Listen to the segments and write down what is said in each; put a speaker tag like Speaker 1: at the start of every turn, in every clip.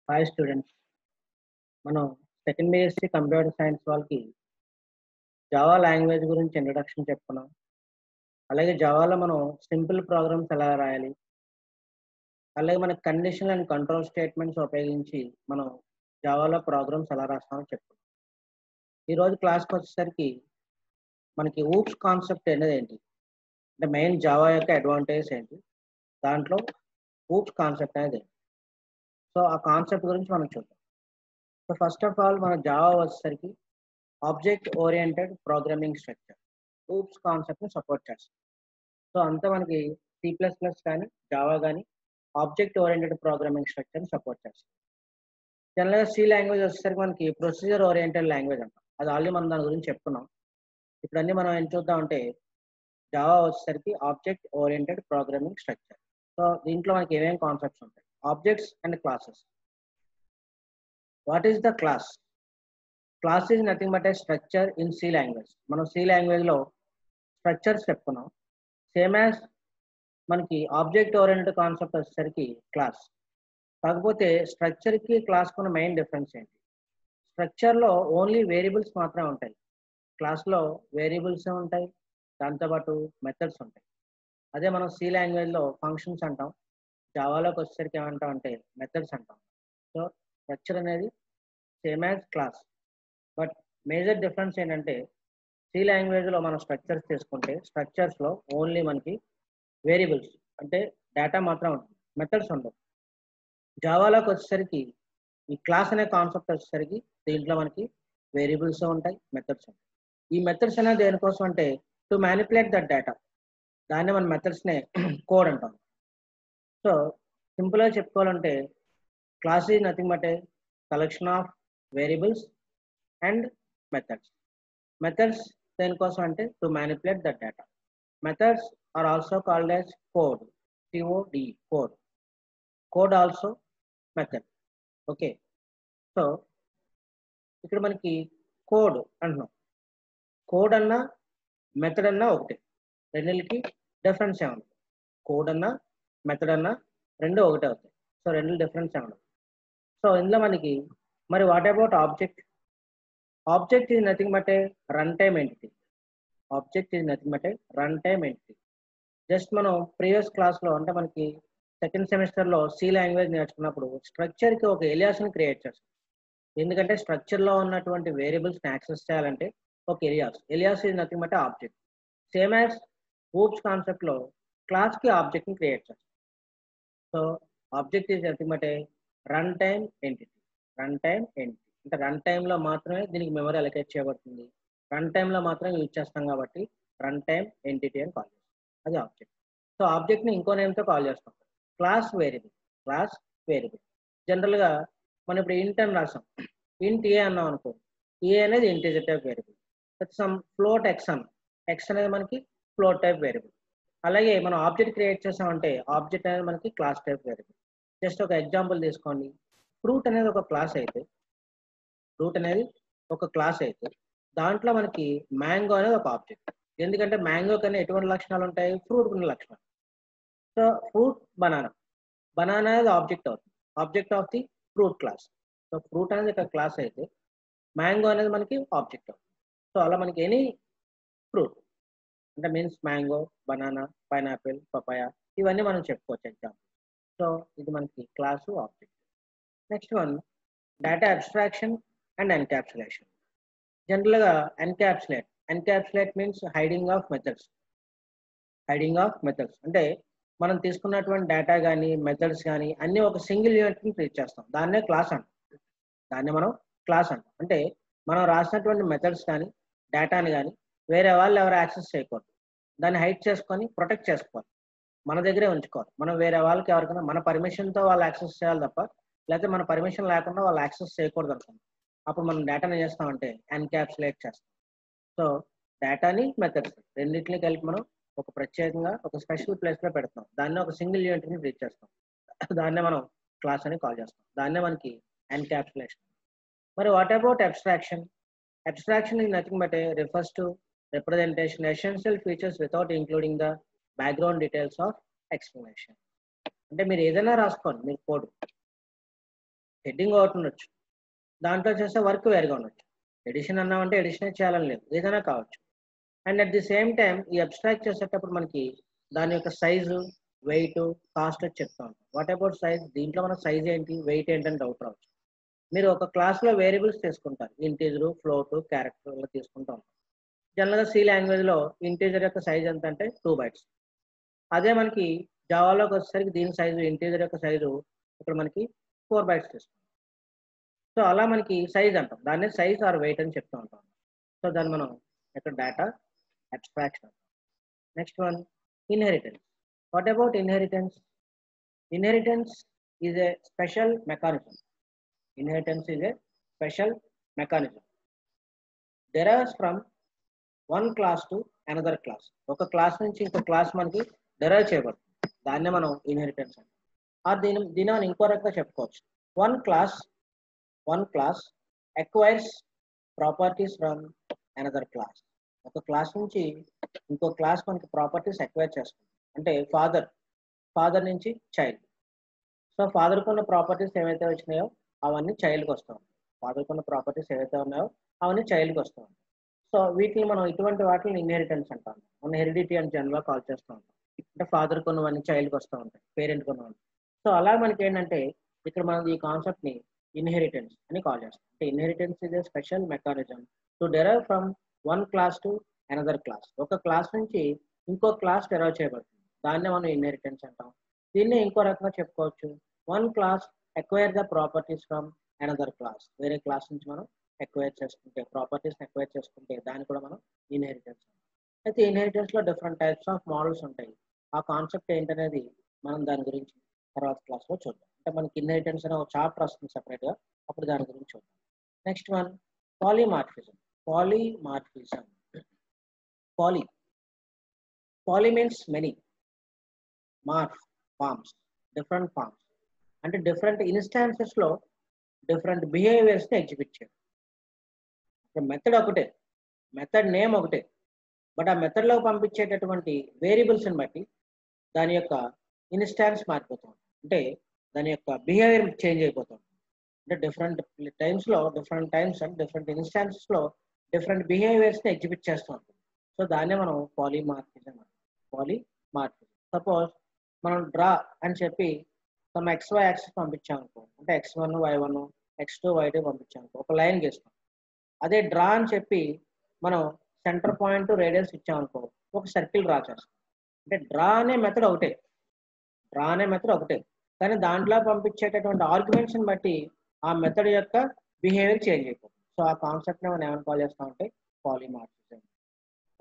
Speaker 1: Hi students. మనం second BSc computer science వాళ్ళకి Java language గురించి ఇంట్రడక్షన్ చెప్పుకున్నాం. అలాగే జావాలో మనం సింపుల్ ప్రోగ్రామ్స్ ఎలా రాయాలి, అలాగే మన కండిషన్ అండ్ కంట్రోల్ స్టేట్మెంట్స్ ఉపయోగించి మనం జావాలో ప్రోగ్రామ్స్ ఎలా రాస్తామో చెప్పుకున్నాం. ఈరోజు క్లాస్కి వచ్చేసరికి మనకి ఊప్స్ కాన్సెప్ట్ అనేది ఏంటి, అంటే మెయిన్ జావా యొక్క అడ్వాంటేజ్ ఏంటి, దాంట్లో ఊప్స్ కాన్సెప్ట్ అనేది ఏంటి. సో ఆ కాన్సెప్ట్ గురించి మనం చూద్దాం. సో ఫస్ట్ ఆఫ్ ఆల్ మన జావా వచ్చేసరికి object oriented programming structure oops కాన్సెప్ట్ని సపోర్ట్ చేస్తుంది. సో అంతా మనకి C++ కానీ జావా కానీ ఆబ్జెక్ట్ ఓరియంటెడ్ ప్రోగ్రామింగ్ స్ట్రక్చర్ని సపోర్ట్ చేస్తుంది. జనరల్గా సి లాంగ్వేజ్ వచ్చేసరికి మనకి ప్రొసీజర్ ఓరియంటెడ్ లాంగ్వేజ్ అంటాం. అది ఆల్రెడీ మనం దాని గురించి చెప్పుకున్నాం. ఇప్పుడు అన్ని మనం ఏం చూద్దామంటే జావా వచ్చేసరికి object oriented programming structure. So దీంట్లో మనకి ఏమేమి కాన్సెప్ట్స్ ఉంటాయి? Objects and classes. What is the class? Class is nothing but a structure in C language. మనం సి లాంగ్వేజ్లో స్ట్రక్చర్స్ చెప్పుకున్నాం. సేమ్ యాజ్ మనకి ఆబ్జెక్ట్ ఓరియంటెడ్ కాన్సెప్ట్ వచ్చేసరికి క్లాస్. కాకపోతే స్ట్రక్చర్కి క్లాస్కి ఉన్న మెయిన్ డిఫరెన్స్ ఏంటి? స్ట్రక్చర్లో ఓన్లీ వేరియబుల్స్ మాత్రమే ఉంటాయి, క్లాస్లో వేరియబుల్స్ ఉంటాయి, దాంతోపాటు మెథడ్స్ ఉంటాయి. అదే మనం సి లాంగ్వేజ్లో ఫంక్షన్స్ అంటాం, జావాలోకి వచ్చేసరికి ఏమంటాం అంటే మెథడ్స్ అంటాం. సో స్ట్రక్చర్ అనేది same as class. But major difference ఏంటంటే సి లాంగ్వేజ్లో మనం స్ట్రక్చర్స్ తీసుకుంటే స్ట్రక్చర్స్లో ఓన్లీ మనకి వేరియబుల్స్ అంటే డేటా మాత్రం ఉంటుంది, మెథడ్స్ ఉండవు. జావాలోకి వచ్చేసరికి ఈ క్లాస్ అనే కాన్సెప్ట్ వచ్చేసరికి దీంట్లో మనకి వేరియబుల్స్ ఉంటాయి, మెథడ్స్ ఉంటాయి. ఈ మెథడ్స్ అనేది దేనికోసం అంటే టు మ్యానిపులేట్ దట్ డేటా. దాన్ని మన మెథడ్స్నే కోడ్ అంటాం. సో సింపుల్గా చెప్పుకోవాలంటే class is nothing but a collection of variables and methods. Methods దేనికోసం అంటే to manipulate that data. Methods are also called as code, COD, code. Code also method. Okay. So ఇక్కడ మనకి code అంటున్నాం. Code అన్నా method అన్నా ఒకటే, రెండింటికి difference ఏమన్నా? కోడ్ అన్నా మెథడ్ అన్నా రెండు ఒకటే అవుతాయి. సో రెండు డిఫరెన్స్ ఏమన్నా? సో ఇందులో మనకి మరి what about object? Object is nothing but A run time entity. Object is nothing but A run time entity. Just మనం ప్రీవియస్ క్లాస్లో అంటే మనకి సెకండ్ సెమిస్టర్లో సి లాంగ్వేజ్ నేర్చుకున్నప్పుడు స్ట్రక్చర్కి ఒక ఎలియాస్ని క్రియేట్ చేస్తాం. ఎందుకంటే స్ట్రక్చర్లో ఉన్నటువంటి వేరియబుల్స్ని యాక్సెస్ చేయాలంటే ఒక alias is nothing but object. Same as oops కాన్సెప్ట్లో క్లాస్కి ఆబ్జెక్ట్ని క్రియేట్ చేస్తాం. So object is nothing but A run time entity. Run time entity అంటే రన్ టైంలో మాత్రమే దీనికి మెమరీ అలొకేట్ చేయబడుతుంది, రన్ టైంలో మాత్రమే యూజ్ చేస్తాం కాబట్టి రన్ టైమ్ ఎంటిటీ అని కాల్ చేస్తాం. అది ఆబ్జెక్ట్. సో ఆబ్జెక్ట్ని ఇంకో నేమ్తో కాల్ చేస్తాం, క్లాస్ వేరియబుల్. క్లాస్ వేరియబుల్ జనరల్గా మనం ఇప్పుడు ఇంట్ అని రాసాం, ఇంట్ ఏ అన్నాం అనుకో, ఏ అనేది integer type variable. Some float X అన్న, ఎక్స్ అనేది మనకి ఫ్లోట్ టైప్ వేరియబుల్. అలాగే మనం ఆబ్జెక్ట్ క్రియేట్ చేసామంటే ఆబ్జెక్ట్ అనేది మనకి క్లాస్ టైప్ వేరియబుల్. జస్ట్ ఒక ఎగ్జాంపుల్ తీసుకోండి. ఫ్రూట్ అనేది ఒక క్లాస్ అయితే, ఫ్రూట్ అనేది ఒక క్లాస్ అయితే దాంట్లో మనకి మ్యాంగో అనేది ఒక ఆబ్జెక్ట్. ఎందుకంటే మ్యాంగో కన్నా ఎటువంటి లక్షణాలు ఉంటాయి? ఫ్రూట్ ఉన్న లక్షణాలు. సో ఫ్రూట్ బనానా, బనానా అనేది ఆబ్జెక్ట్ అవుతుంది, object of the fruit class. So fruit అనేది ఒక క్లాస్ అయితే మ్యాంగో అనేది మనకి ఆబ్జెక్ట్ అవుతుంది. సో అలా మనకి ఎనీ ఫ్రూట్ అంటే means mango, banana, pineapple, papaya ఇవన్నీ మనం చెప్పుకోవచ్చు ఎగ్జాంపుల్. సో ఇది మనకి class, object. Next one data abstraction and encapsulation. జనరల్గా encapsulate means hiding of methods. Hiding of methods అంటే మనం తీసుకున్నటువంటి డేటా కానీ మెథడ్స్ కానీ అన్నీ ఒక సింగిల్ యూనిట్ని ట్రీట్ చేస్తాం, దాన్నే క్లాస్ అంటాం. దాన్ని మనం క్లాస్ అంటాం. అంటే మనం రాసినటువంటి మెథడ్స్ కానీ డేటాని కానీ వేరే వాళ్ళు ఎవరు యాక్సెస్ చేయకూడదు, దాన్ని హైడ్ చేసుకొని ప్రొటెక్ట్ చేసుకోవాలి, మన దగ్గరే ఉంచుకోవాలి. మనం వేరే వాళ్ళకి ఎవరికైనా మన పర్మిషన్తో వాళ్ళు యాక్సెస్ చేయాలి తప్ప, లేకపోతే మన పర్మిషన్ లేకుండా వాళ్ళు యాక్సెస్ చేయకూడదు అనుకోండి. అప్పుడు మనం డేటాని ఏం చేస్తామంటే ఎన్క్యాప్సులేట్ చేస్తాం. సో డేటాని మెథడ్స్ రెండింటిని కలిపి మనం ఒక ప్రత్యేకంగా ఒక స్పెషల్ ప్లేస్లో పెడతాం, దాన్ని ఒక సింగిల్ యూనిట్ని ట్రీట్ చేస్తాం, దాన్నే మనం క్లాస్ అని కాల్ చేస్తాం. దాన్నే మనకి ఎన్క్యాప్సులేషన్. మరి what about abstraction? Abstraction is nothing but refers to representation essential features without including the background details of explanation. అంటే మీరు ఏదైనా రాసుకోండి, మీరు కోడ్ హెడ్డింగ్ ఒకటి ఉండొచ్చు, దాంట్లో చేసే వర్క్ వేరుగా ఉండొచ్చు. ఎడిషన్ అన్నామంటే ఎడిషనే చేయాలని లేదు, ఏదైనా కావచ్చు. And at the same time ఈ అబ్స్ట్రాక్ట్ చేసేటప్పుడు మనకి దాని యొక్క సైజు, వెయిట్, కాస్ట్ చెప్తా ఉంటాం. What about size? దీంట్లో మన సైజ్ ఏంటి, వెయిట్ ఏంటని డౌట్ రావచ్చు. మీరు ఒక క్లాస్లో వేరియబుల్స్ తీసుకుంటారు, ఇంటీజరు, ఫ్లోట్, క్యారెక్టర్ ఇలా తీసుకుంటూ ఉంటాం. జనరల్గా సి లాంగ్వేజ్లో ఇంటీజర్ యొక్క సైజ్ ఎంత అంటే 2 bytes. అదే మనకి జావాలోకి వచ్చేసరికి దీని సైజు, ఇంటీజర్ యొక్క సైజు ఇక్కడ మనకి 4 bytes తీసుకుంటాం. సో అలా మనకి సైజ్ అంటాం, దాన్ని సైజ్ ఆర్ వెయిట్ అని చెప్తూ ఉంటాం. సో దాన్ని మనం ఇక్కడ data abstraction. Next one, inheritance. What about inheritance? Inheritance is a special mechanism. Inheritance is a special mechanism. Derives from one class to another class. ఒక క్లాస్ నుంచి ఇంకో క్లాస్ మనకి డెరైవ్ చేయబడుతుంది, దాన్నే మనం ఇన్హెరిటెన్స్ అంటాం. దీని మనం ఇంకో రకంగా చెప్పుకోవచ్చు. One class acquires properties from another class. ఒక క్లాస్ నుంచి ఇంకో క్లాస్ మనకి ప్రాపర్టీస్ అక్వైర్ చేస్తుంది. అంటే ఫాదర్ నుంచి చైల్డ్. సో ఫాదర్కి ఉన్న ప్రాపర్టీస్ ఏవైతే వచ్చినాయో అవన్నీ చైల్డ్కి వస్తూ ఉంటాయి. ఫాదర్కి ఉన్న ప్రాపర్టీస్ ఏవైతే ఉన్నాయో అవన్నీ చైల్డ్కి వస్తూ ఉంటాయి. సో వీటిని మనం ఇటువంటి వాటిని ఇన్హెరిటెన్స్ అంటాం. మనం హెరిడిటీ అని జనరల్గా కాల్ చేస్తూ ఉంటాం. అంటే ఫాదర్కి ఉన్నవన్నీ చైల్డ్కి వస్తూ ఉంటాయి, పేరెంట్కి ఉన్నవన్నీ. సో అలా మనకి ఏంటంటే ఇక్కడ మనం ఈ కాన్సెప్ట్ని ఇన్హెరిటెన్స్ అని కాల్ చేస్తాం. అంటే inheritance is a special mechanism to derive from one class to another class. ఒక క్లాస్ నుంచి ఇంకో క్లాస్ డెరైవ్ చేయబడుతుంది, దాన్నే మనం ఇన్హెరిటెన్స్ అంటాం. దీన్ని ఇంకో రకంగా చెప్పుకోవచ్చు. One class acquire the properties from another class. వేరే క్లాస్ నుంచి మనం అక్వైర్ చేసుకుంటే, ప్రాపర్టీస్ని అక్వైర్ చేసుకుంటే దాన్ని కూడా మనం ఇన్హెరిటెన్స్ అంటాం. అయితే ఇన్హెరిటెన్స్లో డిఫరెంట్ టైప్స్ ఆఫ్ మోడల్స్ ఉంటాయి. ఆ కాన్సెప్ట్ ఏంటనేది మనం దాని గురించి తర్వాత క్లాస్లో చూద్దాం. అంటే మనకి ఇన్హెరిటెన్స్ అనే ఒక చాప్టర్ వస్తుంది సెపరేట్గా, అప్పుడు దాని గురించి చూద్దాం. Next one, polymorphism. Poly means many, morph forms, different forms. అంటే డిఫరెంట్ ఇన్స్టాన్సెస్లో డిఫరెంట్ బిహేవియర్స్ని ఎగ్జిబిట్ చేయడం. మెథడ్ ఒకటే, మెథడ్ నేమ్ ఒకటే, బట్ ఆ మెథడ్లో పంపించేటటువంటి వేరియబుల్స్ని బట్టి దాని యొక్క ఇన్స్టాన్స్ మారిపోతుంది. అంటే దాని యొక్క బిహేవియర్ చేంజ్ అయిపోతుంది. అంటే డిఫరెంట్ టైమ్స్ అండ్ డిఫరెంట్ ఇన్స్టాన్సెస్లో డిఫరెంట్ బిహేవియర్స్ని ఎగ్జిబిట్ చేస్తూ ఉంటుంది. సో దాన్నే మనం పాలిమార్ఫిజం అంటాం. సపోజ్ మనం డ్రా అని చెప్పి సమ్ XY యాక్సిస్ పంపించామనుకో, అంటే X1 Y1 X2 Y2 పంపించామనుకో, ఒక లైన్ గీస్తాం. అదే డ్రా అని చెప్పి మనం సెంటర్ పాయింట్ రేడియస్ ఇచ్చామనుకో, ఒక సర్కిల్ డ్రా చేస్తాం. అంటే డ్రా అనే మెథడ్ ఒకటే, కానీ దాంట్లో పంపించేటటువంటి ఆర్గ్యుమెంట్స్ని బట్టి ఆ మెథడ్ యొక్క బిహేవియర్ చేంజ్ అయిపోతుంది. సో ఆ కాన్సెప్ట్ని మనం ఏమైనా కాల్ చేస్తామంటే పాలిమార్ఫిజం.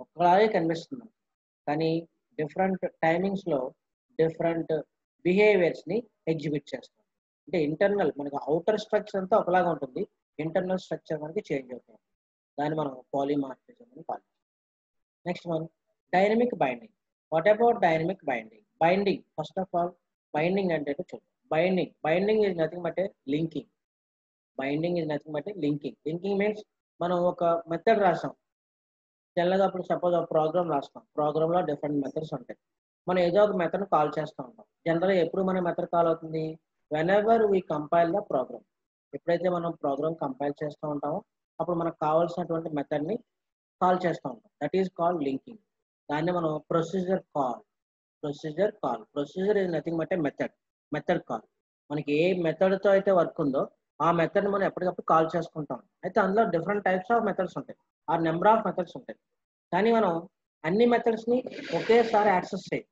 Speaker 1: ఒకలాగే కనిపిస్తుంది, కానీ డిఫరెంట్ టైమింగ్స్లో డిఫరెంట్ బిహేవియర్స్ని ఎగ్జిబిట్ చేస్తాం. అంటే ఇంటర్నల్ మనకి అవుటర్ స్ట్రక్చర్ అంతా ఒకలాగా ఉంటుంది, ఇంటర్నల్ స్ట్రక్చర్ మనకి చేంజ్ అవుతుంది. దాన్ని మనం పాలిమార్ఫిజం అని కాల్ చేస్తాం. Next one, dynamic binding. What about dynamic binding? First of all binding అంటే చూద్దాం. Binding is nothing but A linking. Linking means మనం ఒక మెథడ్ రాసాం. జనరల్గా అప్పుడు సపోజ్ ఒక ప్రోగ్రామ్ రాస్తాం, ప్రోగ్రామ్లో డిఫరెంట్ మెథడ్స్ ఉంటాయి. మనం ఏదో ఒక మెథడ్ కాల్ చేస్తూ ఉంటాం. జనరల్గా ఎప్పుడు మన మెథడ్ కాల్ అవుతుంది? Whenever we compile the program. ఎప్పుడైతే మనం ప్రోగ్రామ్ కంపైల్ చేస్తూ ఉంటామో అప్పుడు మనకు కావాల్సినటువంటి మెథడ్ని కాల్ చేస్తూ ఉంటాం. That is called linking. దాన్ని మనం procedure call. Procedure is nothing but A method call. మనకి ఏ మెథడ్తో అయితే వర్క్ ఉందో ఆ మెథడ్ని మనం ఎప్పటికప్పుడు కాల్ చేసుకుంటాం. అయితే అందులో డిఫరెంట్ టైప్స్ ఆఫ్ మెథడ్స్ ఉంటాయి, ఆ నెంబర్ ఆఫ్ మెథడ్స్ ఉంటాయి. కానీ మనం అన్ని మెథడ్స్ని ఒకేసారి యాక్సెస్ చేయాలి.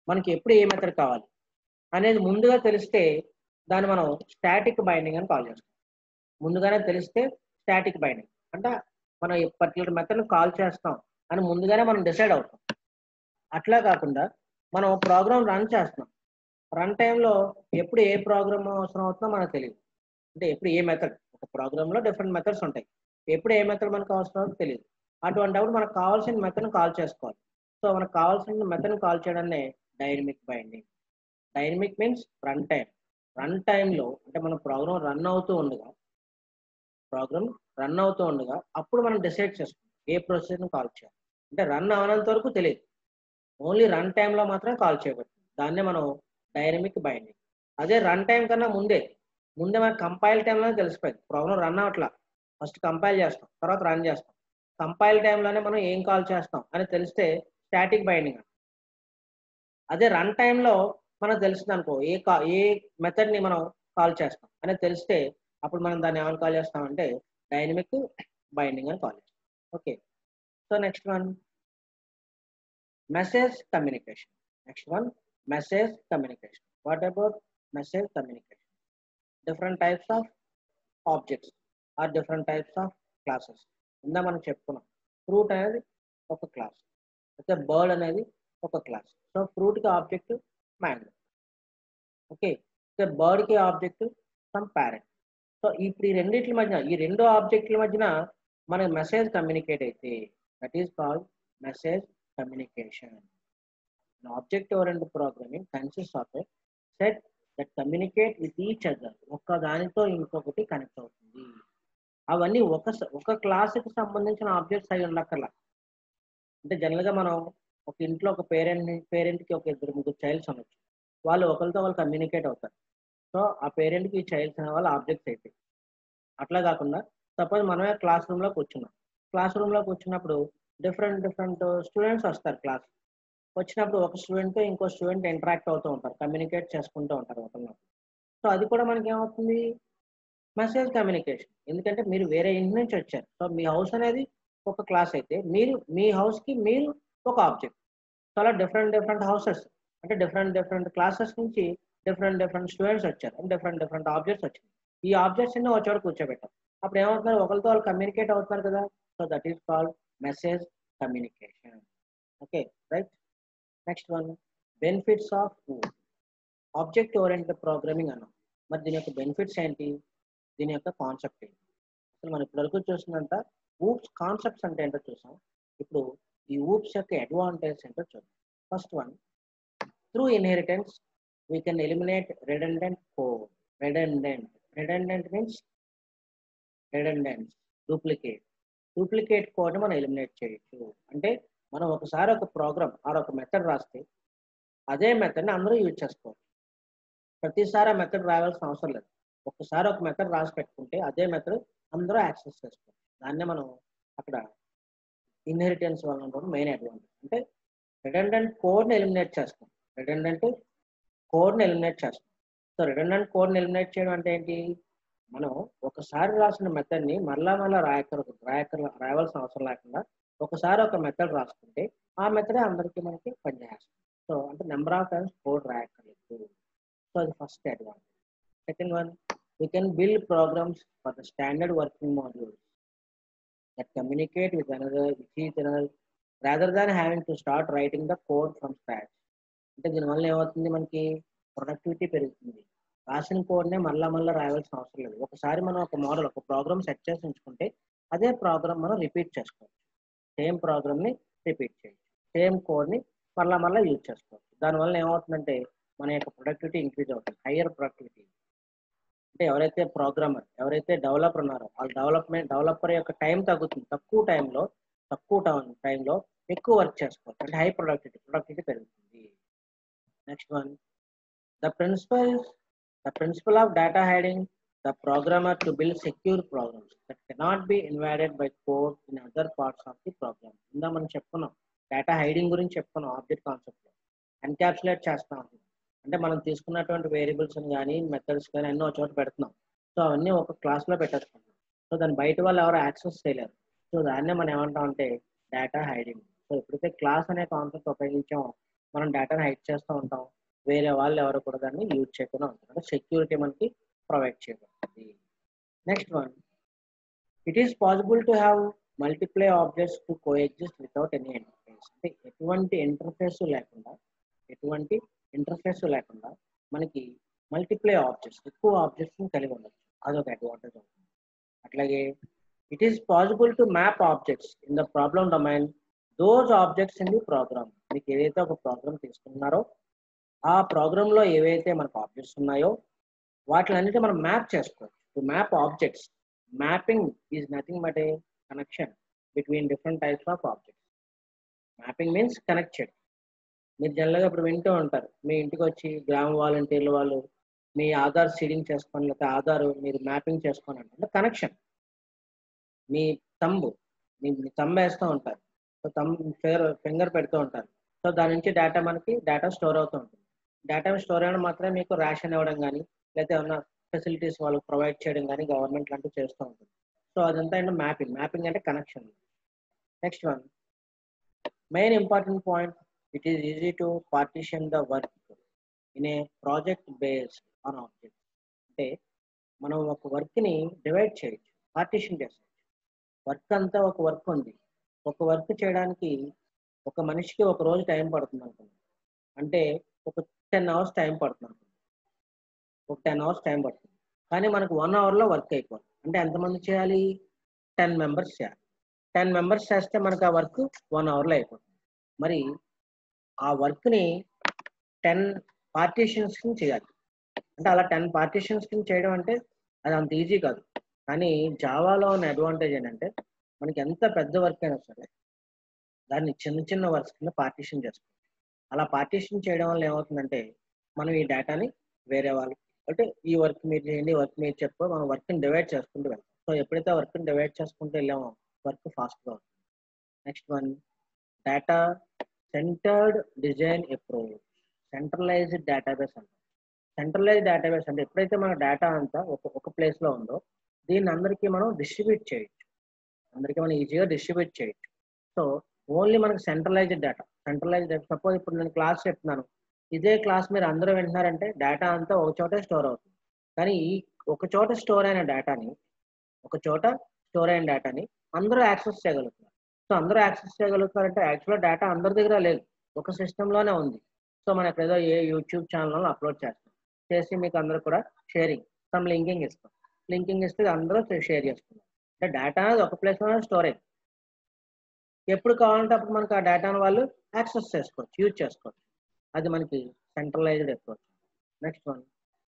Speaker 1: మనకి ఎప్పుడు ఏ మెథడ్ కావాలి అనేది ముందుగా తెలిస్తే దాన్ని మనం స్టాటిక్ బైండింగ్ అని కాల్ చేస్తాం. ముందుగానే తెలిస్తే స్టాటిక్ బైండింగ్ అంటే మనం పర్టికులర్ మెథడ్ని కాల్ చేస్తాం అని ముందుగానే మనం డిసైడ్ అవుతాం. అట్లా కాకుండా మనం ప్రోగ్రామ్ రన్ చేస్తున్నాం, రన్ టైంలో ఎప్పుడు ఏ ప్రోగ్రామ్ అవసరం అవుతుందో మనకు తెలియదు. అంటే ఎప్పుడు ఏ మెథడ్, ఒక ప్రోగ్రాంలో డిఫరెంట్ మెథడ్స్ ఉంటాయి, ఎప్పుడు ఏ మెథడ్ మనకు అవసరం తెలియదు. అటువంటిప్పుడు మనకు కావాల్సిన మెథడ్ని కాల్ చేసుకోవాలి. సో మనకు కావాల్సిన మెథడ్ని కాల్ చేయడాన్ని dynamic binding. Dynamic means run టైంలో అంటే మన ప్రోగ్రామ్ రన్ అవుతూ ఉండగా అప్పుడు మనం డిసైడ్ చేసుకుంటాం ఏ ప్రొసీజర్ని కాల్ చేయాలి. అంటే రన్ అవనంత వరకు తెలియదు, ఓన్లీ రన్ టైంలో మాత్రం కాల్ చేయబడుతుంది. దాన్నే మనం డైనమిక్ బైండింగ్. అదే రన్ టైం కన్నా ముందే ముందే మనకు కంపైల్ టైంలోనే తెలిసిపోయింది. ప్రోగ్రామ్ రన్ అవ్వట్లా. ఫస్ట్ కంపైల్ చేస్తాం. తర్వాత రన్ చేస్తాం. కంపైల్ టైంలోనే మనం ఏం కాల్ చేస్తాం అని తెలిస్తే స్టాటిక్ బైండింగ్. అదే రన్ టైంలో మనకు తెలిసిందనుకో ఏ మెథడ్‌ని మనం కాల్ చేస్తాం అనేది తెలిస్తే అప్పుడు మనం దాన్ని ఏమని కాల్ చేస్తామంటే డైనమిక్ బైండింగ్ అని కాల్ చేస్తాం. Okay. So next one message communication. Next one message communication. What about message communication? Different types of objects are different types of classes. ఇందా మనం చెప్పుకున్నాం. ఫ్రూట్ అనేది ఒక క్లాస్, అయితే బర్డ్ అనేది ఒక క్లాస్. సో ఫ్రూట్కి ఆబ్జెక్ట్ మ్యాంగో. ఓకే. సో బర్డ్కి ఆబ్జెక్ట్ సమ్ ప్యారెంట్. సో ఇప్పుడు ఈ రెండిట్ల మధ్యన ఈ రెండు ఆబ్జెక్ట్ల మధ్యన మన మెసేజ్ కమ్యూనికేట్ అయితే that is called message communication. Object oriented programming consist of a set that communicate with each other. ఒక్క దానితో ఇంకొకటి కనెక్ట్ అవుతుంది. అవన్నీ ఒక క్లాస్కి సంబంధించిన ఆబ్జెక్ట్స్ అయి ఉండక్కర్లా. అంటే జనరల్గా మనం ఒక ఇంట్లో ఒక పేరెంట్కి ఒక ఇద్దరు ముగ్గురు చైల్డ్స్ ఉండొచ్చు. వాళ్ళు ఒకరితో వాళ్ళు కమ్యూనికేట్ అవుతారు. సో ఆ పేరెంట్కి ఈ చైల్డ్స్ అనే వాళ్ళు ఆబ్జెక్ట్స్ అయితాయి. అట్లా కాకుండా సపోజ్ మనమే క్లాస్ రూమ్లో కూర్చున్నాం. క్లాస్ రూమ్లో కూర్చున్నప్పుడు డిఫరెంట్ స్టూడెంట్స్ వస్తారు క్లాస్. వచ్చినప్పుడు ఒక స్టూడెంట్తో ఇంకో స్టూడెంట్ ఇంటరాక్ట్ అవుతూ ఉంటారు, కమ్యూనికేట్ చేసుకుంటూ ఉంటారు ఒకరినొకరు. సో అది కూడా మనకి ఏమవుతుంది, మెసేజ్ కమ్యూనికేషన్. ఎందుకంటే మీరు వేరే ఇంటి నుంచి వచ్చారు. సో మీ హౌస్ అనేది ఒక క్లాస్ అయితే మీ హౌస్కి మీరు ఒక ఆబ్జెక్ట్. చాలా డిఫరెంట్ హౌసెస్ అంటే డిఫరెంట్ క్లాసెస్ నుంచి డిఫరెంట్ స్టూడెంట్స్ వచ్చారు, డిఫరెంట్ ఆబ్జెక్ట్స్ వచ్చాయి. ఈ ఆబ్జెక్ట్స్ అన్ని ఒక చోట కూర్చోబెట్టాం. అప్పుడు ఏమవుతున్నారు, ఒకరితో వాళ్ళు కమ్యూనికేట్ అవుతున్నారు కదా. So that is called message communication. Okay, right. Next one benefits of object oriented programming అన్నాం. మరి దీని యొక్క బెనిఫిట్స్ ఏంటి, దీని యొక్క కాన్సెప్ట్ ఏంటి? అసలు మనం ఇప్పటివరకు చూసినంత ఊప్స్ కాన్సెప్ట్స్ అంటే ఏంటో చూసాం. ఇప్పుడు ఈ ఊప్స్ యొక్క అడ్వాంటేజ్ ఏంటో చూద్దాం. First one, through inheritance we can eliminate redundant code. Redundant means redundance, duplicate code మనం ఎలిమినేట్ చేయొచ్చు. అంటే మనం ఒకసారి ఒక ప్రోగ్రామ్ ఆర్ ఒక మెథడ్ రాస్తే అదే మెథడ్ని అందరూ యూజ్ చేసుకోవచ్చు. ప్రతిసారి ఆ మెథడ్ రావాల్సిన అవసరం లేదు. ఒక్కసారి ఒక మెథడ్ రాసి పెట్టుకుంటే అదే మెథడ్ అందరూ యాక్సెస్ చేసుకోవచ్చు. దాన్నే మనం అక్కడ ఇన్హెరిటెన్స్ వల్ల ఉన్న మెయిన్ అడ్వాంటేజ్. అంటే రిడెండెంట్ కోడ్ని ఎలిమినేట్ చేస్తాం. సో రిడెండెంట్ కోడ్ని ఎలిమినేట్ చేయడం అంటే ఏంటి, మనం ఒకసారి రాసిన మెథడ్ని మళ్ళా రాయవలసిన అవసరం లేకుండా ఒకసారి ఒక మెథడ్ రాసుకుంటే ఆ మెథడే అందరికీ మనకి పనిచేస్తుంది. సో అంటే నెంబర్ ఆఫ్ టైమ్స్ కోడ్ రాయక్కర్లేదు. సో అది first advantage. Second one, we can build programs for the standard working modules that communicate with each other rather than having to start writing the code from scratch. అంటే దీనివల్ల ఏమవుతుంది, మనకి productivity పెరుగుతుంది. రాసిన కోడ్నే మళ్ళా రాయాల్సిన అవసరం లేదు. ఒకసారి మనం ఒక మోడల్ ఒక ప్రోగ్రామ్ సెట్ చేసి ఉంచుకుంటే అదే ప్రోగ్రామ్ మనం రిపీట్ చేసుకోవచ్చు. సేమ్ ప్రోగ్రామ్ని రిపీట్ చేయొచ్చు, సేమ్ కోడ్ని మళ్ళా యూజ్ చేసుకోవచ్చు. దానివల్ల ఏమవుతుందంటే మన యొక్క ప్రొడక్టివిటీ ఇంక్రీజ్ అవుతుంది, హయ్యర్ ప్రొడక్టివిటీ. అంటే ఎవరైతే డెవలపర్ ఉన్నారో వాళ్ళ డెవలపర్ యొక్క టైం తగ్గుతుంది. తక్కువ టైంలో ఎక్కువ వర్క్ చేసుకోవచ్చు. అంటే హై ప్రొడక్టివిటీ పెరుగుతుంది. Next one, the principle of data hiding the programmer to build secure programs that cannot be invaded by code in other parts of the program. ఇందా మనం చెప్పుకున్నాం, డేటా హైడింగ్ గురించి చెప్పుకున్నాం. ఆబ్జెక్ట్ కాన్సెప్ట్లో encapsulate చేస్తాం. అంటే మనం తీసుకున్నటువంటి వేరియబుల్స్ కానీ మెథడ్స్ కానీ అన్నీ ఒక చోట పెడుతున్నాం. సో అవన్నీ ఒక క్లాస్లో పెట్టేసుకుంటాం. సో దాన్ని బయట వాళ్ళు ఎవరు యాక్సెస్ చేయలేరు. సో దాన్నే మనం ఏమంటాం అంటే డేటా హైడింగ్. సో ఎప్పుడైతే క్లాస్ అనే కాన్సెప్ట్ ఉపయోగించామో మనం డేటాను హైడ్ చేస్తూ ఉంటాం. వేరే వాళ్ళు ఎవరు కూడా దాన్ని యూజ్ చేయకుండా ఉంటారు. అంటే సెక్యూరిటీ మనకి ప్రొవైడ్ చేయబడుతుంది. Next one, it is possible to have multiply objects to coexist without any interface. అంటే ఎటువంటి ఇంటర్ఫేస్ లేకుండా మనకి మల్టిప్లై ఆబ్జెక్ట్స్, ఎక్కువ ఆబ్జెక్ట్స్ని కలిగి ఉండొచ్చు. అదొక అడ్వాంటేజ్ అవుతుంది. అట్లాగే it is possible to map objects in the problem domain those objects in the program. మీకు ఏదైతే ఒక ప్రోగ్రామ్ తీసుకున్నారో ఆ ప్రోగ్రాంలో ఏవైతే మనకు ఆబ్జెక్ట్స్ ఉన్నాయో వాటిలన్నిటి మనం మ్యాప్ చేసుకోవచ్చు. To map objects, mapping is nothing but A connection between different types of objects. Mapping means connect చేయడం. మీరు జనరల్గా ఇప్పుడు వింటూ ఉంటారు, మీ ఇంటికి వచ్చి గ్రామ వాలంటీర్లు వాళ్ళు మీ ఆధార్ సీడింగ్ చేసుకొని లేకపోతే ఆధార్ మీరు మ్యాపింగ్ చేసుకొని అంటే కనెక్షన్ మీ తంబు మీ తంబు వేస్తూ ఉంటారు. సో ఫింగర్ పెడుతూ ఉంటారు. సో దాని నుంచి డేటా స్టోర్ అవుతూ ఉంటుంది. డేటా స్టోర్ అవ్వడం మాత్రమే మీకు రేషన్ ఇవ్వడం కానీ లేకపోతే ఏమన్నా ఫెసిలిటీస్ వాళ్ళకి ప్రొవైడ్ చేయడం కానీ గవర్నమెంట్ లాంటివి చేస్తూ ఉంటుంది. సో అదంతా అంటే మ్యాపింగ్ అంటే connection. Next one main important point, it is easy to partition the work in a project based on object. అంటే మనం ఒక వర్క్ని డివైడ్ చేయొచ్చు, పార్టిషన్ చేస్తాం. వర్క్ అంతా ఒక వర్క్ ఉంది. ఒక వర్క్ చేయడానికి ఒక మనిషికి ఒక రోజు టైం పడుతుంది అనుకోండి. అంటే ఒక 10 అవర్స్ టైం పడుతుంది అనుకోండి. ఒక 10 అవర్స్ టైం పడుతుంది. కానీ మనకు 1 అవర్లో వర్క్ అయిపోతుంది. అంటే ఎంతమంది చేయాలి? 10 మెంబర్స్ చేయాలి. 10 మెంబర్స్ చేస్తే మనకు ఆ వర్క్ 1 అవర్లో అయిపోతుంది. మరి ఆ వర్క్ని 10 పార్టీషన్స్ కింద చేయాలి. అంటే అలా 10 పార్టీషన్స్ కింద చేయడం అంటే అది అంత ఈజీ కాదు. కానీ జావాలో ఉన్న అడ్వాంటేజ్ ఏంటంటే మనకి ఎంత పెద్ద వర్క్ అయినా సరే దాన్ని చిన్న చిన్న వర్క్స్ కింద పార్టీషన్ చేసుకోవాలి. అలా పార్టీషన్ చేయడం వల్ల ఏమవుతుందంటే మనం ఈ డేటాని వేరే వాళ్ళు అంటే ఈ వర్క్ మీరు చేయండి, వర్క్ మీరు చెప్పు, మనం వర్క్ని డివైడ్ చేసుకుంటూ వెళ్తాం. సో ఎప్పుడైతే వర్క్ని డివైడ్ చేసుకుంటూ వెళ్ళామో వర్క్ ఫాస్ట్గా అవుతుంది. Next one data centered design approach. Centralized database అంటాం. సెంట్రలైజ్డ్ డేటాబేస్ అంటే ఎప్పుడైతే మన డేటా అంతా ఒక ప్లేస్లో ఉందో దీన్ని అందరికీ మనం డిస్ట్రిబ్యూట్ చేయొచ్చు. అందరికీ మనం ఈజీగా డిస్ట్రిబ్యూట్ చేయొచ్చు. సో ఓన్లీ మనకు సెంట్రలైజ్డ్ డేటా సపోజ్ ఇప్పుడు నేను క్లాస్ చెప్తున్నాను, ఇదే క్లాస్ మీరు అందరూ వింటున్నారంటే డేటా అంతా ఒక చోటే స్టోర్ అవుతుంది. కానీ ఈ ఒక చోట స్టోర్ అయిన డేటాని అందరూ యాక్సెస్ చేయగలుగుతున్నారు. సో అందరూ యాక్సెస్ చేయగలుగుతారంటే యాక్చువల్గా డేటా అందరి దగ్గర లేదు, ఒక సిస్టంలోనే ఉంది. సో మనం ఎక్కడేదో ఏ యూట్యూబ్ ఛానల్లో అప్లోడ్ చేసి మీకు అందరూ కూడా షేరింగ్ లింకింగ్ ఇస్తే అందరూ షేర్ చేసుకున్నారు. అంటే డేటా అనేది ఒక ప్లేస్లోనే స్టోర్ అయింది. ఎప్పుడు కావాలంటే అప్పుడు మనకు ఆ డేటాను వాళ్ళు యాక్సెస్ చేసుకోవచ్చు, యూజ్ చేసుకోవచ్చు. అది మనకి centralized approach. Next one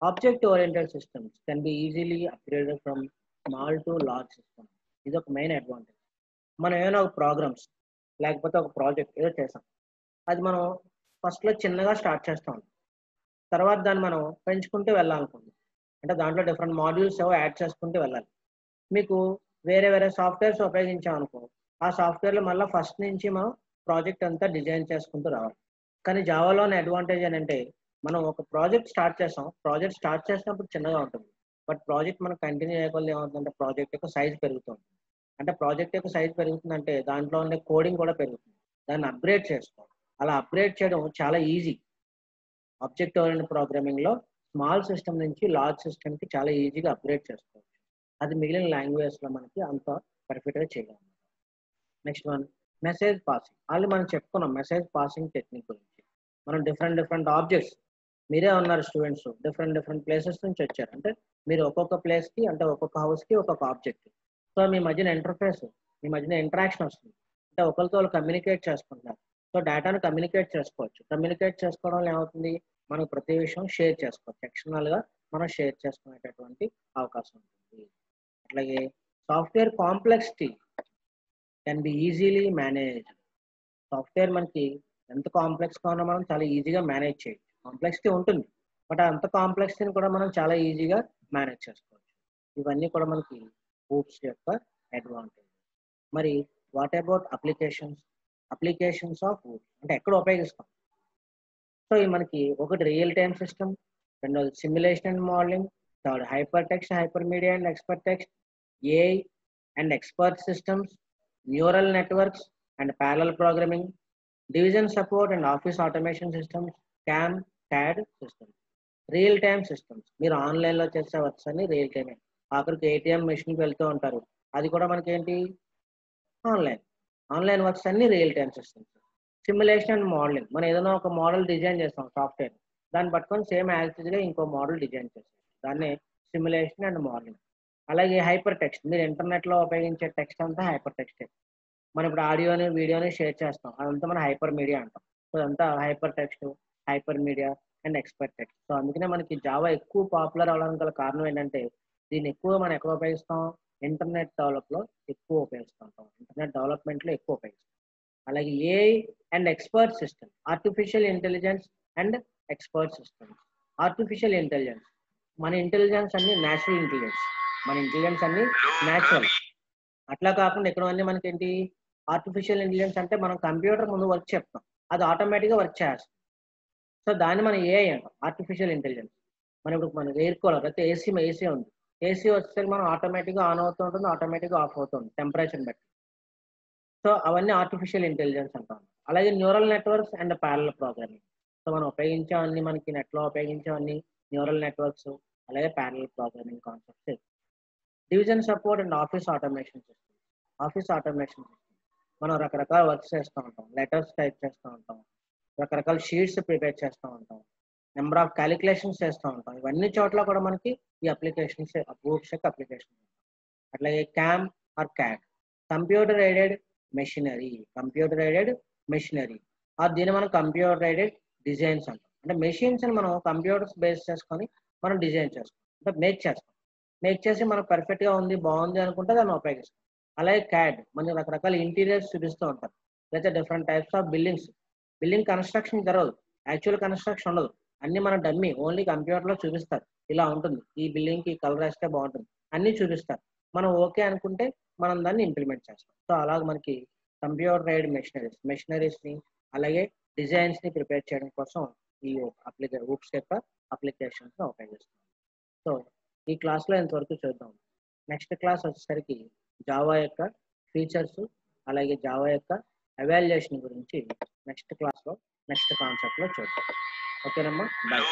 Speaker 1: object oriented systems can be easily upgraded from small to large system. ఇది ఒక మెయిన్ అడ్వాంటేజ్. మనం ఏమైనా ఒక ప్రోగ్రామ్స్ లేకపోతే ఒక ప్రాజెక్ట్ ఏదో చేసాం, అది మనం ఫస్ట్లో చిన్నగా స్టార్ట్ చేస్తాం. తర్వాత దాన్ని మనం పెంచుకుంటూ వెళ్ళాలనుకుంటున్నాం. అంటే దాంట్లో డిఫరెంట్ మాడ్యూల్స్ ఏవో యాడ్ చేసుకుంటూ వెళ్ళాలి. మీకు వేరే సాఫ్ట్వేర్స్ ఉపయోగించామనుకో, ఆ సాఫ్ట్వేర్లో మళ్ళీ ఫస్ట్ నుంచి మనం ప్రాజెక్ట్ అంతా డిజైన్ చేసుకుంటూ రావాలి. కానీ జావాలోని అడ్వాంటేజ్ ఏంటంటే మనం ఒక ప్రాజెక్ట్ స్టార్ట్ చేసినప్పుడు చిన్నగా ఉంటుంది. బట్ ప్రాజెక్ట్ మనం కంటిన్యూ అయ్యేకొద్ది ఏమవుతుందంటే ప్రాజెక్ట్ యొక్క సైజ్ పెరుగుతుంది. అంటే ప్రాజెక్ట్ యొక్క సైజ్ పెరుగుతుందంటే దాంట్లో ఉండే కోడింగ్ కూడా పెరుగుతుంది. దాన్ని అప్గ్రేడ్ చేసుకోవాలి. అలా అప్గ్రేడ్ చేయడం చాలా ఈజీ. ఆబ్జెక్ట్ ఓరియంటెడ్ ప్రోగ్రామింగ్లో స్మాల్ సిస్టమ్ నుంచి లార్జ్ సిస్టమ్కి చాలా ఈజీగా అప్గ్రేడ్ చేసుకోవచ్చు. అది మిగిలిన లాంగ్వేజ్లో మనకి అంత పర్ఫెక్ట్గా చేయగలం. Next one message passing. Already మనం చెప్పుకున్నాం మెసేజ్ పాసింగ్ టెక్నిక్ గురించి. మనం డిఫరెంట్ ఆబ్జెక్ట్స్, మీరే ఉన్నారు స్టూడెంట్స్, డిఫరెంట్ ప్లేసెస్ నుంచి వచ్చారు. అంటే మీరు ఒక్కొక్క ప్లేస్కి అంటే ఒక్కొక్క హౌస్కి ఒక్కొక్క ఆబ్జెక్ట్. సో మీ మధ్యన ఇంటరాక్షన్ వస్తుంది. అంటే ఒకరితో వాళ్ళు కమ్యూనికేట్ చేసుకుంటున్నారు. సో డేటాను కమ్యూనికేట్ చేసుకోవడం వల్ల ఏమవుతుంది, మనకు ప్రతి విషయం షేర్ చేసుకోవచ్చు. ఎక్స్టర్నల్గా మనం షేర్ చేసుకునేటటువంటి అవకాశం ఉంటుంది. అట్లాగే software complexity can be easily manage. Software మనకి ఎంత కాంప్లెక్స్గా ఉన్నా మనం చాలా ఈజీగా మేనేజ్ చేయొచ్చు. కాంప్లెక్సిటీ ఉంటుంది, బట్ అంత కాంప్లెక్సిటీని కూడా మనం చాలా ఈజీగా మేనేజ్ చేసుకోవచ్చు. ఇవన్నీ కూడా మనకి ఊప్స్ యొక్క అడ్వాంటేజ్. మరి what about applications of oops అంటే ఎక్కడ ఉపయోగిస్తాం? సో ఇది మనకి ఒకటి రియల్ టైమ్ సిస్టమ్, రెండోది simulation and modelling, third hyper text, hyper media and expert text, AI and expert systems, neural networks and parallel programming, division support and office automation systems, CAD systems. Real time systems మీరు ఆన్లైన్లో చేసే works అన్ని real టైమే. ఆఖరికి ATM మెషిన్కి వెళ్తూ ఉంటారు, అది కూడా మనకి ఏంటి ఆన్లైన్ వర్క్స్ అన్ని real time systems. Simulation and modelling మనం ఏదైనా ఒక మోడల్ డిజైన్ చేస్తాం సాఫ్ట్వేర్, దాన్ని పట్టుకొని సేమ్ యాక్చువల్గా ఇంకో మోడల్ డిజైన్ చేస్తాం, దాన్ని సిమ్యులేషన్ అండ్ మోడలింగ్. అలాగే హైపర్ టెక్స్ట్ మీరు ఇంటర్నెట్లో ఉపయోగించే టెక్స్ట్ అంతా హైపర్ టెక్స్టే. మనం ఇప్పుడు ఆడియోని వీడియోని షేర్ చేస్తాం, అదంతా మనం హైపర్ మీడియా అంటాం. సో అదంతా hyper text, hyper media and expert text. So అందుకనే మనకి జావా ఎక్కువ పాపులర్ అవడానికి గల కారణం ఏంటంటే దీన్ని ఎక్కువ మనం ఎక్కడ ఉపయోగిస్తాం, ఇంటర్నెట్ డెవలప్మెంట్లో ఎక్కువ ఉపయోగిస్తాం. అలాగే AI and expert system, artificial intelligence and expert systems. Artificial intelligence మన ఇంటెలిజెన్స్ అన్ని న్యాచురల్ ఇంటెలిజెన్స్, మన ఇంటెలిజెన్స్ అన్ని న్యాచురల్. అట్లా కాకుండా ఇక్కడ అన్ని మనకి ఏంటి, ఆర్టిఫిషియల్ ఇంటెలిజెన్స్ అంటే మనం కంప్యూటర్ ముందు వర్క్ చెప్తాం, అది ఆటోమేటిక్గా వర్క్ చేస్తాం. సో దాన్ని మనం ఏఐ అంటాం, ఆర్టిఫిషియల్ ఇంటెలిజెన్స్. మనం ఇప్పుడు మన ఎయిర్ కూలర్ అయితే ఏసీ ఉంది, ఏసీ వస్తే మనం ఆటోమేటిక్గా ఆన్ అవుతూ ఉంటుంది, ఆటోమేటిక్గా ఆఫ్ అవుతుంది టెంపరేచర్ బట్టి. సో అవన్నీ ఆర్టిఫిషియల్ ఇంటెలిజెన్స్ అంటాం. అలాగే neural networks and parallel programming. So మనం ఉపయోగించేవన్నీ, మనకి నెట్లో ఉపయోగించేవన్నీ న్యూరల్ నెట్వర్క్స్, అలాగే parallel programming concepts. Division support and office automation system. Office automation system మనం రకరకాల వర్క్స్ చేస్తూ ఉంటాం, లెటర్స్ టైప్ చేస్తూ ఉంటాం, రకరకాల షీట్స్ ప్రిపేర్ చేస్తూ ఉంటాం, నెంబర్ ఆఫ్ క్యాలిక్యులేషన్స్ చేస్తూ ఉంటాం. ఇవన్నీ చోట్ల కూడా మనకి ఈ అప్లికేషన్స్, గ్రూప్స్ అప్లికేషన్. అట్లాగే CAM or CAD, computer aided machinery. Computer aided machinery or దీన్ని మనం కంప్యూటర్ ఎయిడెడ్ డిజైన్స్ అంటాం. అంటే మెషిన్స్ అని మనం కంప్యూటర్స్ బేస్ చేసుకొని మనం డిజైన్ చేస్తాం, అంటే మేక్ చేసి మనకు పర్ఫెక్ట్గా ఉంది, బాగుంది అనుకుంటే దాన్ని ఉపయోగిస్తాం. అలాగే క్యాడ్ మనకి రకరకాల ఇంటీరియర్స్ చూపిస్తూ ఉంటారు, లేదా different types of building construction జరగదు, యాక్చువల్ కన్స్ట్రక్షన్ ఉండదు, అన్ని మన డమ్మీ ఓన్లీ కంప్యూటర్లో చూపిస్తారు, ఇలా ఉంటుంది, ఈ బిల్డింగ్కి కలర్ వేస్తే బాగుంటుంది అన్నీ చూపిస్తారు. మనం ఓకే అనుకుంటే మనం దాన్ని ఇంప్లిమెంట్ చేస్తాం. సో అలాగే మనకి కంప్యూటర్ ఎయిడ్ మెషినరీస్ని అలాగే డిజైన్స్ని ప్రిపేర్ చేయడం కోసం ఈ ఊప్స్ యొక్క అప్లికేషన్స్ని ఉపయోగిస్తాం. సో ఈ క్లాస్లో ఇంతవరకు చూద్దాం. నెక్స్ట్ క్లాస్ వచ్చేసరికి జావా యొక్క ఫీచర్స్, అలాగే జావా యొక్క ఎవాల్యుయేషన్ గురించి నెక్స్ట్ క్లాస్లో నెక్స్ట్ కాన్సెప్ట్లో చూద్దాం. ఓకేనమ్మా, బాయ్.